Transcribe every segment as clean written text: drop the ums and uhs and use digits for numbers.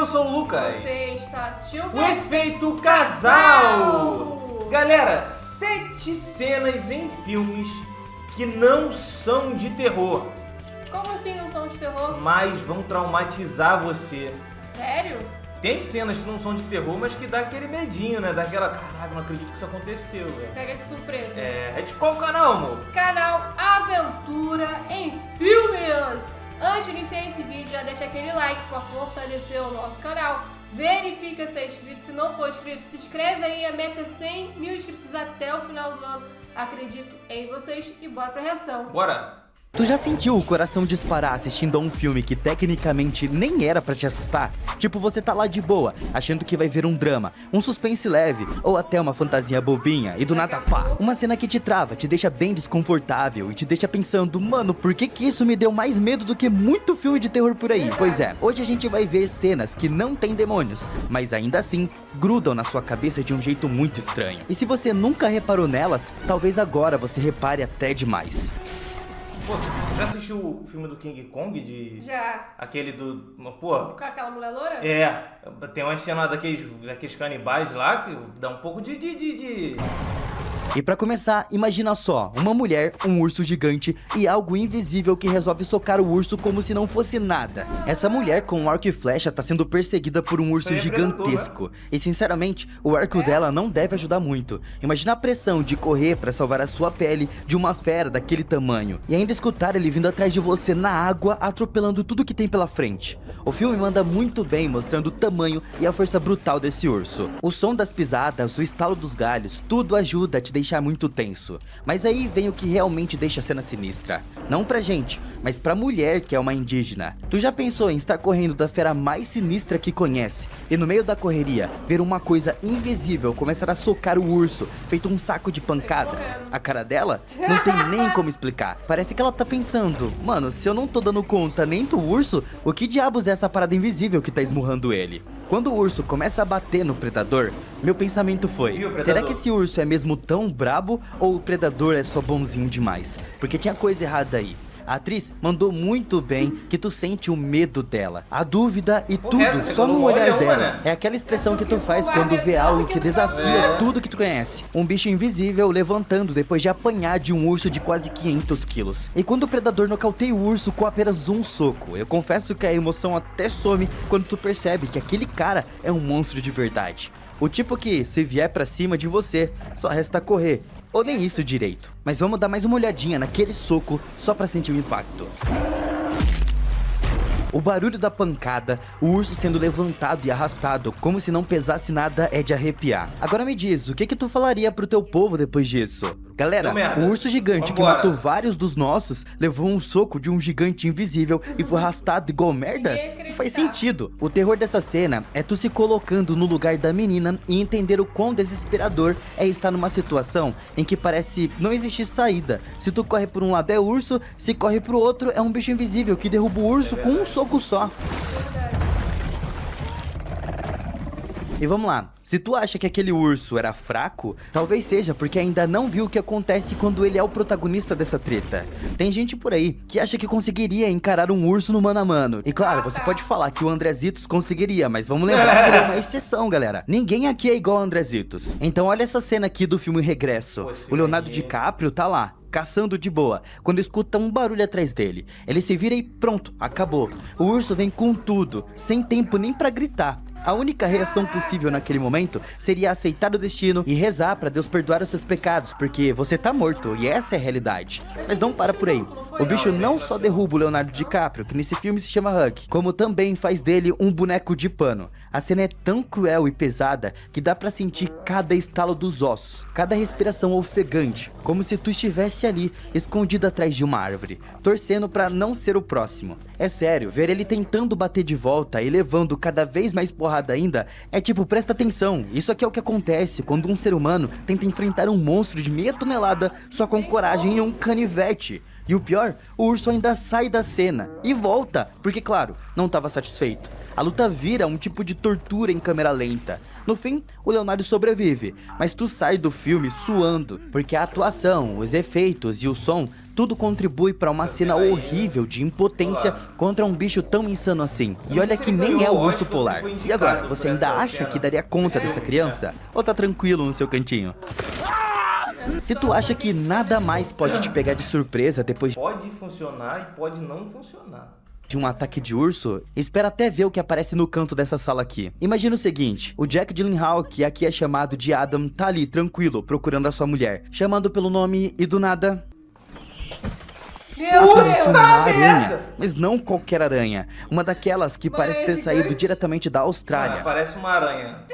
sou o Lucas. Você está assistindo O Efeito Casal. Galera, 7 cenas em filmes que não são de terror, Como assim não são de terror? mas vão traumatizar você. Sério? Tem cenas que não são de terror, mas que dá aquele medinho, né? Dá aquela, caraca, não acredito que isso aconteceu, velho. Pega de surpresa. É de qual canal, amor? Canal Aventura em Filmes. Antes de iniciar esse vídeo, já deixa aquele like para fortalecer o nosso canal. Verifica se é inscrito. Se não for inscrito, se inscreve aí. A meta é 100 mil inscritos até o final do ano. Acredito em vocês e bora pra reação. Bora! Tu já sentiu o coração disparar assistindo a um filme que tecnicamente nem era pra te assustar? Tipo, você tá lá de boa, achando que vai ver um drama, um suspense leve ou até uma fantasia bobinha e do nada, pá! Uma cena que te trava, te deixa bem desconfortável e te deixa pensando, mano, por que isso me deu mais medo do que muito filme de terror por aí? Pois é, hoje a gente vai ver cenas que não tem demônios, mas ainda assim grudam na sua cabeça de um jeito muito estranho. E se você nunca reparou nelas, talvez agora você repare até demais. Pô, tu já assistiu o filme do King Kong? Já. Aquele do... Pô, Com aquela mulher loura? tem uma cena daqueles canibais lá que dá um pouco de... E pra começar, imagina só, uma mulher, um urso gigante e algo invisível que resolve socar o urso como se não fosse nada. Essa mulher com um arco e flecha tá sendo perseguida por um urso gigantesco. E sinceramente, o arco dela não deve ajudar muito. Imagina a pressão de correr pra salvar a sua pele de uma fera daquele tamanho. E ainda escutar ele vindo atrás de você na água, atropelando tudo que tem pela frente. O filme manda muito bem, mostrando o tamanho e a força brutal desse urso. O som das pisadas, o estalo dos galhos, tudo ajuda a te deixar muito tenso. Mas aí vem o que realmente deixa a cena sinistra. Não pra gente, mas pra mulher que é uma indígena. Tu já pensou em estar correndo da fera mais sinistra que conhece e no meio da correria ver uma coisa invisível começar a socar o urso, feito um saco de pancada? A cara dela não tem nem como explicar. Parece que ela tá pensando, mano, se eu não tô dando conta nem do urso, o que diabos é essa parada invisível que tá esmurrando ele? Quando o urso começa a bater no predador, meu pensamento foi, será que esse urso é mesmo tão brabo ou o predador é só bonzinho demais? Porque tinha coisa errada aí. A atriz mandou muito bem que tu sente o medo dela, a dúvida e tudo só no olhar dela. É aquela expressão que tu faz quando vê algo que desafia tudo que tu conhece. Um bicho invisível levantando depois de apanhar de um urso de quase 500 quilos. E quando o predador nocauteia o urso com apenas um soco, eu confesso que a emoção até some quando tu percebe que aquele cara é um monstro de verdade. O tipo que, se vier pra cima de você, só resta correr. Ou nem isso direito. Mas vamos dar mais uma olhadinha naquele soco só pra sentir o impacto. O barulho da pancada, o urso sendo levantado e arrastado como se não pesasse nada é de arrepiar. Agora me diz, o que tu falaria pro teu povo depois disso? Galera, o urso gigante que matou vários dos nossos levou um soco de um gigante invisível e foi arrastado igual merda? Não faz sentido. O terror dessa cena é tu se colocando no lugar da menina e entender o quão desesperador é estar numa situação em que parece não existir saída. Se tu corre por um lado é urso, se corre pro outro é um bicho invisível que derruba o urso com um soco só. E vamos lá, se tu acha que aquele urso era fraco, talvez seja porque ainda não viu o que acontece quando ele é o protagonista dessa treta. Tem gente por aí que acha que conseguiria encarar um urso no mano a mano. E claro, você pode falar que o Andrezitos conseguiria, mas vamos lembrar que ele é uma exceção, galera. Ninguém aqui é igual ao Andrezitos. Então olha essa cena aqui do filme Regresso. O Leonardo DiCaprio tá lá, caçando de boa, quando escuta um barulho atrás dele. Ele se vira e pronto, acabou. O urso vem com tudo, sem tempo nem pra gritar. A única reação possível naquele momento seria aceitar o destino e rezar pra Deus perdoar os seus pecados, porque você tá morto e essa é a realidade. Mas não para por aí. O bicho não só derruba o Leonardo DiCaprio, que nesse filme se chama Huck, como também faz dele um boneco de pano. A cena é tão cruel e pesada que dá pra sentir cada estalo dos ossos, cada respiração ofegante, como se tu estivesse ali, escondido atrás de uma árvore, torcendo pra não ser o próximo. É sério, ver ele tentando bater de volta e levando cada vez mais porrada ainda, é tipo, presta atenção, isso aqui é o que acontece quando um ser humano tenta enfrentar um monstro de meia tonelada só com coragem e um canivete. E o pior, o urso ainda sai da cena e volta, porque claro, não estava satisfeito. A luta vira um tipo de tortura em câmera lenta. No fim, o Leonardo sobrevive, mas tu sai do filme suando, porque a atuação, os efeitos e o som tudo contribui pra uma cena horrível de impotência contra um bicho tão insano assim. E olha que nem é o urso polar. E agora, você ainda acha que daria conta dessa criança? Ou tá tranquilo no seu cantinho? Se tu acha que nada mais pode te pegar de surpresa depois Pode funcionar e pode não funcionar. de um ataque de urso, espera até ver o que aparece no canto dessa sala aqui. Imagina o seguinte, o Jack Gyllenhaal, que aqui é chamado de Adam, tá ali, tranquilo, procurando a sua mulher, chamando pelo nome e do nada... Aparece uma aranha, mas não qualquer aranha, uma daquelas que parece ter saído diretamente da Austrália. Parece uma aranha.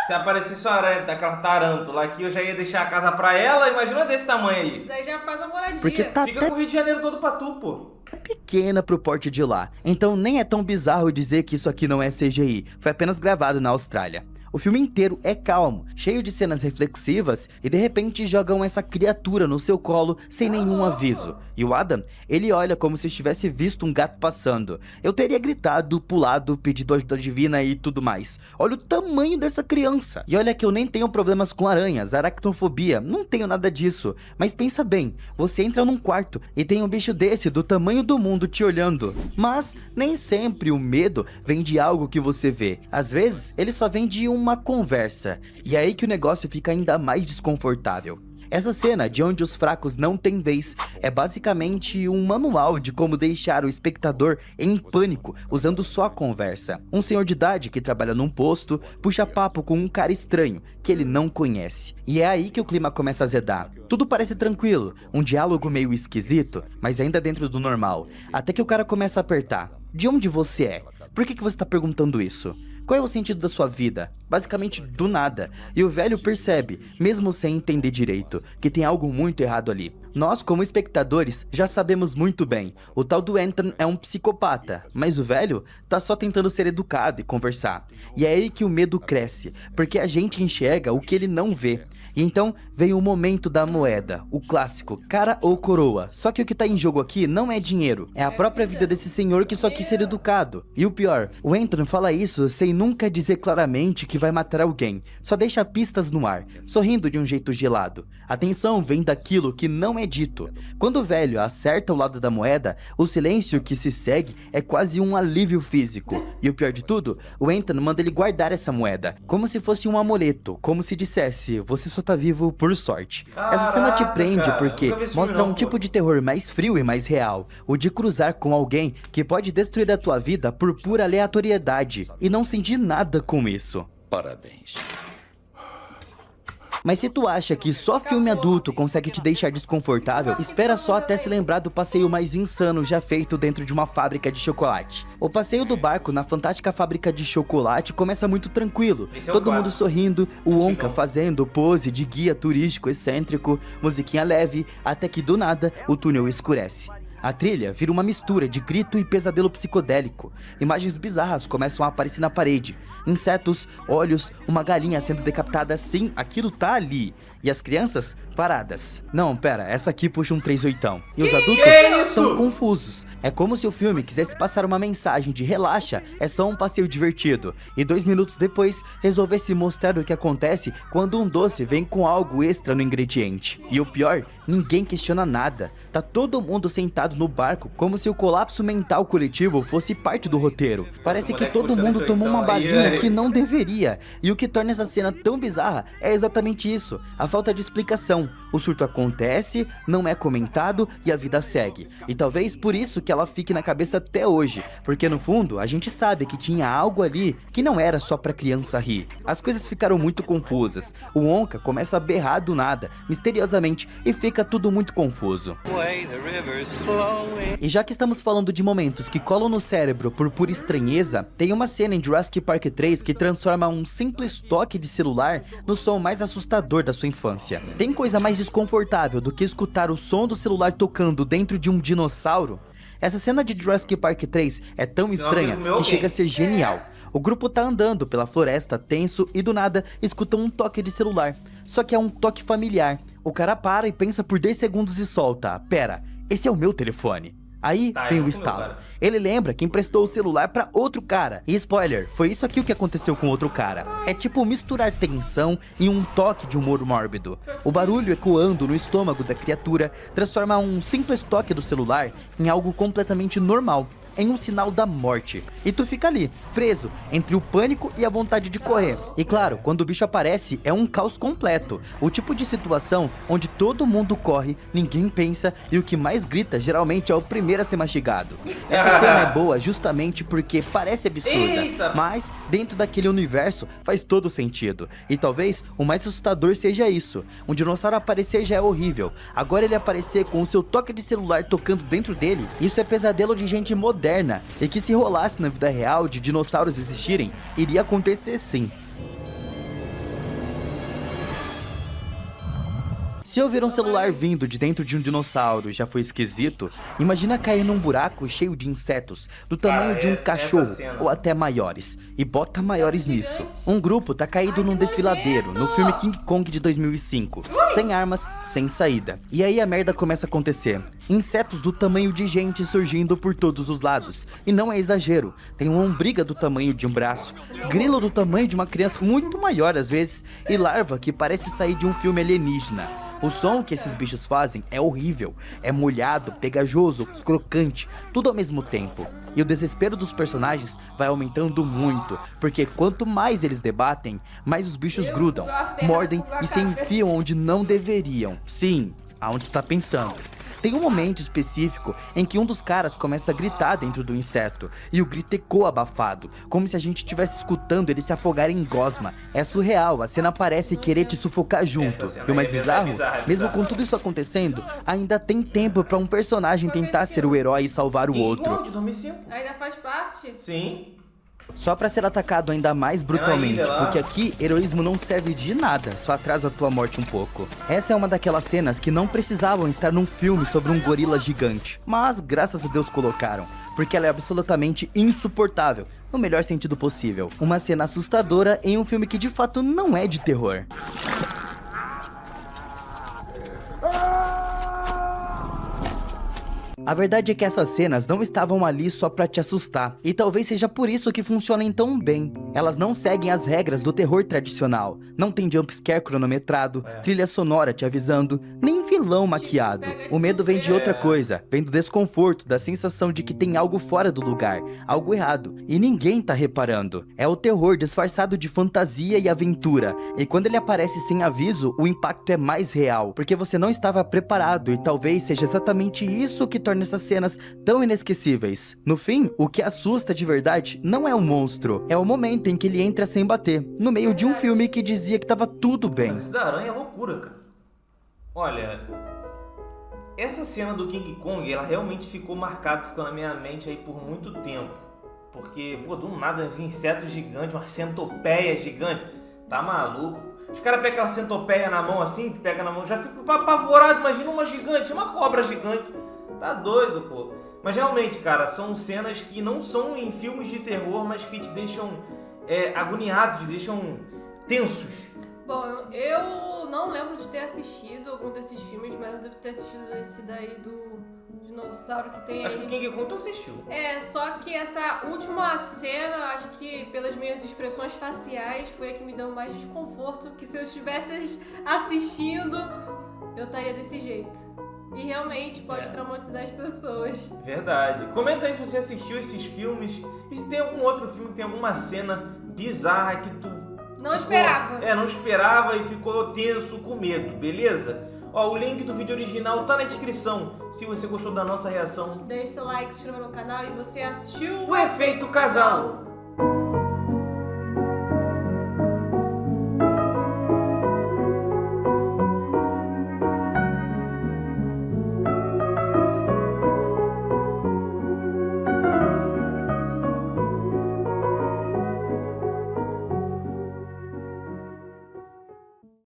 Se aparecesse uma aranha daquela tarântula aqui, eu já ia deixar a casa pra ela, imagina desse tamanho aí. Isso daí já faz a moradia. Porque tá Fica com o Rio de Janeiro todo pra tu, pô. pequena pro porte de lá, então nem é tão bizarro dizer que isso aqui não é CGI, foi apenas gravado na Austrália. O filme inteiro é calmo, cheio de cenas reflexivas e de repente jogam essa criatura no seu colo sem nenhum aviso. E o Adam, ele olha como se tivesse visto um gato passando. Eu teria gritado, pulado, pedido ajuda divina e tudo mais. Olha o tamanho dessa criança. E olha que eu nem tenho problemas com aranhas, aracnofobia, não tenho nada disso. Mas pensa bem, você entra num quarto e tem um bicho desse do tamanho do mundo te olhando. Mas nem sempre o medo vem de algo que você vê. Às vezes, ele só vem de uma conversa, e é aí que o negócio fica ainda mais desconfortável. Essa cena de onde os fracos não têm vez é basicamente um manual de como deixar o espectador em pânico usando só a conversa. Um senhor de idade que trabalha num posto puxa papo com um cara estranho que ele não conhece. E é aí que o clima começa a azedar. Tudo parece tranquilo, um diálogo meio esquisito, mas ainda dentro do normal. Até que o cara começa a apertar. De onde você é? Por que você tá perguntando isso? Qual é o sentido da sua vida? Basicamente do nada. E o velho percebe, mesmo sem entender direito, que tem algo muito errado ali. Nós, como espectadores, já sabemos muito bem. O tal do Anton é um psicopata, mas o velho tá só tentando ser educado e conversar. E é aí que o medo cresce, porque a gente enxerga o que ele não vê. E então vem o momento da moeda, o clássico, cara ou coroa. Só que o que tá em jogo aqui não é dinheiro, é a própria vida desse senhor que só quis ser educado. E o pior, o Anton fala isso sem nunca dizer claramente que vai matar alguém, só deixa pistas no ar, sorrindo de um jeito gelado. A tensão vem daquilo que não é dito. Quando o velho acerta o lado da moeda, o silêncio que se segue é quase um alívio físico. E o pior de tudo, o Anton manda ele guardar essa moeda, como se fosse um amuleto, como se dissesse, você só tá vivo por sorte. Essa cena te prende porque mostra um tipo de terror mais frio e mais real, o de cruzar com alguém que pode destruir a tua vida por pura aleatoriedade, e não sentir nada com isso. Parabéns. Mas se tu acha que só filme adulto consegue te deixar desconfortável, espera só até se lembrar do passeio mais insano já feito dentro de uma fábrica de chocolate. O passeio do barco na fantástica fábrica de chocolate começa muito tranquilo, todo mundo sorrindo, o Wonka fazendo pose de guia turístico excêntrico, musiquinha leve, até que do nada o túnel escurece. A trilha vira uma mistura de grito e pesadelo psicodélico. Imagens bizarras começam a aparecer na parede. Insetos, olhos, uma galinha sendo decapitada, sim, aquilo tá ali. E as crianças paradas. Não, pera, essa aqui puxa um 38ão. E os adultos estão confusos. É como se o filme quisesse passar uma mensagem de relaxa, é só um passeio divertido. E 2 minutos depois, resolvesse mostrar o que acontece quando um doce vem com algo extra no ingrediente. E o pior, ninguém questiona nada. Tá todo mundo sentado no barco, como se o colapso mental coletivo fosse parte do roteiro. Parece que todo mundo tomou uma balinha que não deveria. E o que torna essa cena tão bizarra é exatamente isso, a falta de explicação. O surto acontece, não é comentado e a vida segue. E talvez por isso que ela fique na cabeça até hoje, porque no fundo a gente sabe que tinha algo ali que não era só pra criança rir. As coisas ficaram muito confusas. O Wonka começa a berrar do nada, misteriosamente, e fica tudo muito confuso. E já que estamos falando de momentos que colam no cérebro por pura estranheza, tem uma cena em Jurassic Park 3 que transforma um simples toque de celular no som mais assustador da sua infância. Tem coisa mais desconfortável do que escutar o som do celular tocando dentro de um dinossauro? Essa cena de Jurassic Park 3 é tão estranha que chega a ser genial. O grupo tá andando pela floresta tenso e do nada escutam um toque de celular. Só que é um toque familiar. O cara para e pensa por 10 segundos e solta: pera, esse é o meu telefone. Aí vem o estalo. Ele lembra que emprestou o celular pra outro cara. E spoiler, foi isso aqui o que aconteceu com outro cara. É tipo misturar tensão e um toque de humor mórbido. O barulho ecoando no estômago da criatura transforma um simples toque do celular em algo completamente normal, em um sinal da morte. E tu fica ali, preso, entre o pânico e a vontade de correr. E claro, quando o bicho aparece, é um caos completo. O tipo de situação onde todo mundo corre, ninguém pensa e o que mais grita geralmente é o primeiro a ser mastigado. Essa cena é boa justamente porque parece absurda, mas dentro daquele universo faz todo sentido. E talvez o mais assustador seja isso. Um dinossauro aparecer já é horrível. Agora ele aparecer com o seu toque de celular tocando dentro dele, isso é pesadelo de gente moderna. E que se rolasse na vida real de dinossauros existirem, iria acontecer sim. Se eu ver um celular vindo de dentro de um dinossauro já foi esquisito, imagina cair num buraco cheio de insetos do tamanho de um cachorro ou até maiores. E bota maiores nisso. Um grupo tá caído num desfiladeiro no filme King Kong de 2005, sem armas, sem saída. E aí a merda começa a acontecer. Insetos do tamanho de gente surgindo por todos os lados. E não é exagero, tem uma lombriga do tamanho de um braço, grilo do tamanho de uma criança muito maior às vezes, e larva que parece sair de um filme alienígena. O som que esses bichos fazem é horrível, é molhado, pegajoso, crocante, tudo ao mesmo tempo. E o desespero dos personagens vai aumentando muito, porque quanto mais eles debatem, mais os bichos grudam, mordem e se enfiam onde não deveriam. Sim, aonde tu tá pensando. Tem um momento específico em que um dos caras começa a gritar dentro do inseto, e o grito ecoa abafado, como se a gente estivesse escutando ele se afogar em gosma. É surreal, a cena parece querer te sufocar junto. E o mais bizarro, mesmo com tudo isso acontecendo, ainda tem tempo pra um personagem tentar ser o herói e salvar o outro. Ainda faz parte? Sim. Só pra ser atacado ainda mais brutalmente, porque aqui heroísmo não serve de nada, só atrasa a tua morte um pouco. Essa é uma daquelas cenas que não precisavam estar num filme sobre um gorila gigante, mas graças a Deus colocaram, porque ela é absolutamente insuportável, no melhor sentido possível. Uma cena assustadora em um filme que de fato não é de terror. A verdade é que essas cenas não estavam ali só pra te assustar, e talvez seja por isso que funcionem tão bem. Elas não seguem as regras do terror tradicional, não tem jumpscare cronometrado, trilha sonora te avisando, nem vilão maquiado. O medo vem de outra coisa, vem do desconforto, da sensação de que tem algo fora do lugar, algo errado, e ninguém tá reparando. É o terror disfarçado de fantasia e aventura, e quando ele aparece sem aviso, o impacto é mais real, porque você não estava preparado, e talvez seja exatamente isso que torna essas cenas tão inesquecíveis. No fim, o que assusta de verdade não é o monstro, é o momento em que ele entra sem bater, no meio de um filme que dizia que tava tudo bem. Mas esse da aranha é loucura, cara. Olha, essa cena do King Kong, ela realmente ficou marcada, ficou na minha mente aí por muito tempo. Porque, pô, do nada, uns insetos gigantes, uma centopeia gigante, tá maluco? Os caras pegam aquela centopeia na mão assim, pega na mão, já fica apavorado, imagina uma gigante, uma cobra gigante. Tá doido, pô. Mas realmente, cara, são cenas que não são em filmes de terror, mas que te deixam agoniados, te deixam tensos. Bom, eu não lembro de ter assistido algum desses filmes, mas eu devo ter assistido esse daí do dinossauro que tem. Acho que o King Kong tu assistiu. É, só que essa última cena, acho que pelas minhas expressões faciais, foi a que me deu mais desconforto, que se eu estivesse assistindo, eu estaria desse jeito. E realmente pode traumatizar as pessoas. Verdade. Comenta aí se você assistiu esses filmes e se tem algum outro filme que tem alguma cena bizarra que tu não esperava. Não esperava e ficou tenso com medo, beleza? Ó, o link do vídeo original tá na descrição. Se você gostou da nossa reação, deixe seu like, se inscreva no canal e você assistiu o Efeito Casal.